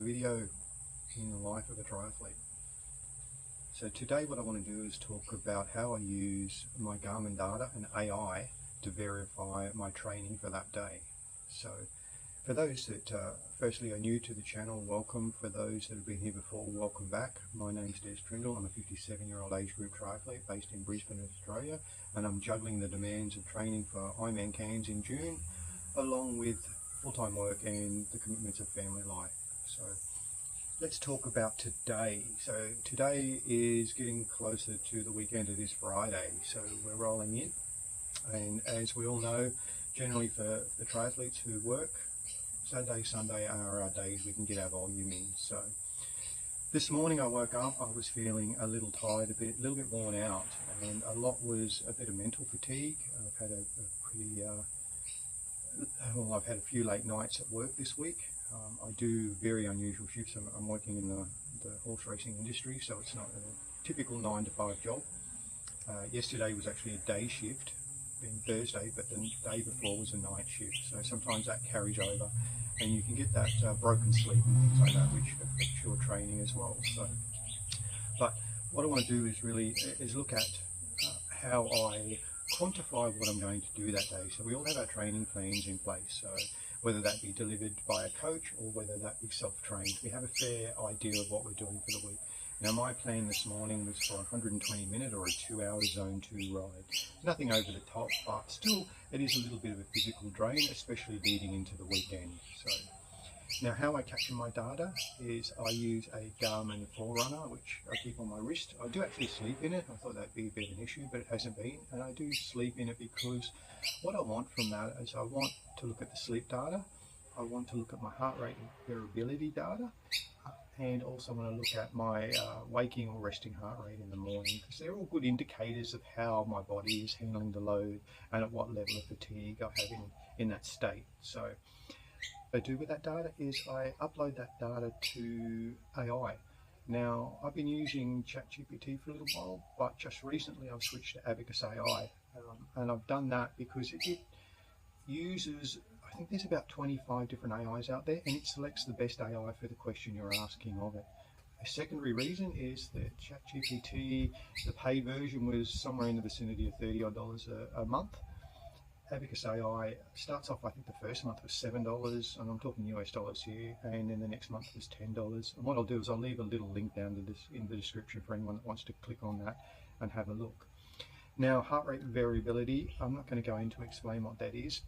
Video in the life of a triathlete. So today what I want to do is talk about how I use my Garmin data and AI to verify my training for that day. So for those that firstly are new to the channel, welcome. For those that have been here before, welcome back. My name's Des Trindle. I'm a 57-year-old age group triathlete based in Brisbane, Australia, and I'm juggling the demands of training for IRONMAN Cairns in June, along with full-time work and the commitments of family life. So let's talk about today. So today is getting closer to the weekend. It is Friday, so we're rolling in. And as we all know, generally for the triathletes who work, Saturday, Sunday are our days we can get our volume in. So this morning I woke up, I was feeling a little tired, a little bit worn out, and a lot was a bit of mental fatigue. I've had I've had a few late nights at work this week. I do very unusual shifts. I'm working in the horse racing industry, so it's not a typical 9 to 5 job. Yesterday was actually a day shift, being Thursday, but the day before was a night shift. So sometimes that carries over, and you can get that broken sleep and things like that, which affects your training as well. So, but what I want to do is look at how I quantify what I'm going to do that day. So we all have our training plans in place. So whether that be delivered by a coach or whether that be self-trained, we have a fair idea of what we're doing for the week. Now my plan this morning was for a 120-minute or a 2-hour zone 2 ride. Nothing over the top, but still it is a little bit of a physical drain, especially leading into the weekend. So now how I capture my data is I use a Garmin Forerunner, which I keep on my wrist. I do actually sleep in it. I thought that'd be a bit of an issue, but it hasn't been. And I do sleep in it because what I want from that is I want to look at the sleep data. I want to look at my heart rate variability data, and also want to look at my waking or resting heart rate in the morning, because they're all good indicators of how my body is handling the load and at what level of fatigue I have in that state. So what I do with that data is I upload that data to AI. Now, I've been using ChatGPT for a little while, but just recently I've switched to Abacus AI, and I've done that because it uses, I think there's about 25 different AIs out there, and it selects the best AI for the question you're asking of it. A secondary reason is that ChatGPT, the paid version, was somewhere in the vicinity of $30 odd a month. Abacus AI starts off, I think the first month was $7, and I'm talking US dollars here, and then the next month was $10. And what I'll do is I'll leave a little link down to this in the description for anyone that wants to click on that and have a look. Now, heart rate variability, I'm not going to go into explain what that is.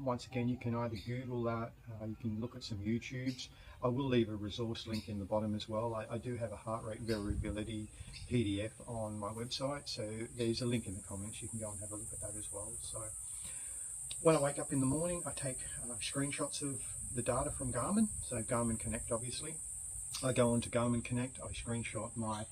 Once again, you can either Google that, you can look at some YouTubes. I will leave a resource link in the bottom as well. I do have a heart rate variability PDF on my website, so there's a link in the comments. You can go and have a look at that as well. So when I wake up in the morning, I take screenshots of the data from Garmin, so Garmin Connect obviously. I go on to Garmin Connect, I screenshot my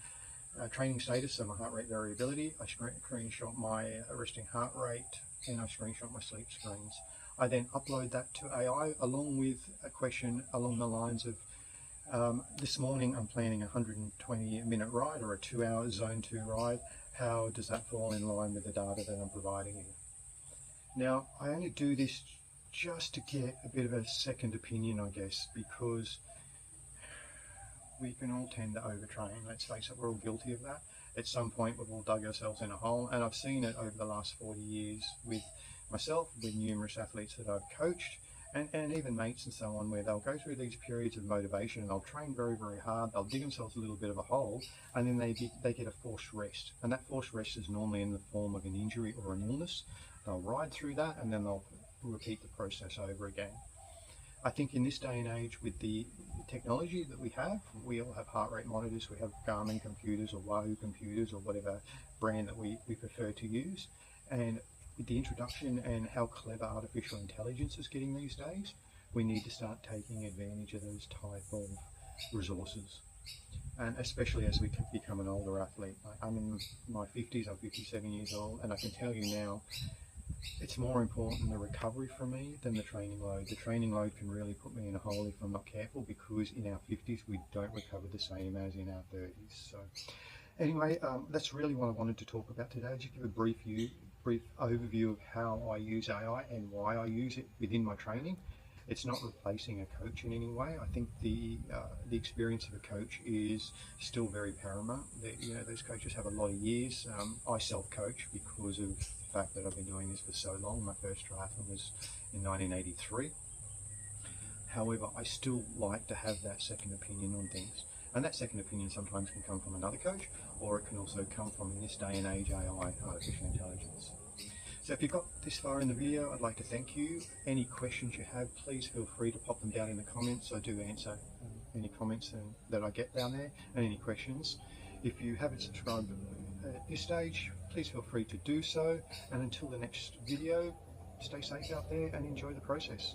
training status, so my heart rate variability, I screenshot my resting heart rate, and I screenshot my sleep screens. I then upload that to AI along with a question along the lines of, this morning I'm planning a 120-minute ride or a 2-hour zone 2 ride. How does that fall in line with the data that I'm providing you? Now, I only do this just to get a bit of a second opinion, I guess, because we can all tend to overtrain. Let's face it, we're all guilty of that. At some point, we've all dug ourselves in a hole, and I've seen it over the last 40 years with myself, with numerous athletes that I've coached, and even mates and so on, where they'll go through these periods of motivation and they'll train very, very hard, they'll dig themselves a little bit of a hole, and then they get a forced rest. And that forced rest is normally in the form of an injury or an illness. They'll ride through that, and then they'll repeat the process over again. I think in this day and age, with the technology that we all have heart rate monitors, we have Garmin computers or Wahoo computers or whatever brand that we prefer to use. And with the introduction and how clever artificial intelligence is getting these days, we need to start taking advantage of those type of resources. And especially as we become an older athlete. I'm in my 50s, I'm 57 years old, and I can tell you now, it's more important the recovery for me than the training load. The training load can really put me in a hole if I'm not careful, because in our 50s we don't recover the same as in our 30s. So anyway, that's really what I wanted to talk about today. Just give a brief overview of how I use AI and why I use it within my training. It's not replacing a coach in any way. I think the experience of a coach is still very paramount. Those coaches have a lot of years. I self-coach because of the fact that I've been doing this for so long. My first triathlon was in 1983. However, I still like to have that second opinion on things. And that second opinion sometimes can come from another coach, or it can also come from, in this day and age, AI, artificial intelligence. So if you got this far in the video, I'd like to thank you. Any questions you have, please feel free to pop them down in the comments. I do answer any comments that I get down there, and any questions. If you haven't subscribed at this stage, please feel free to do so. And until the next video, stay safe out there and enjoy the process.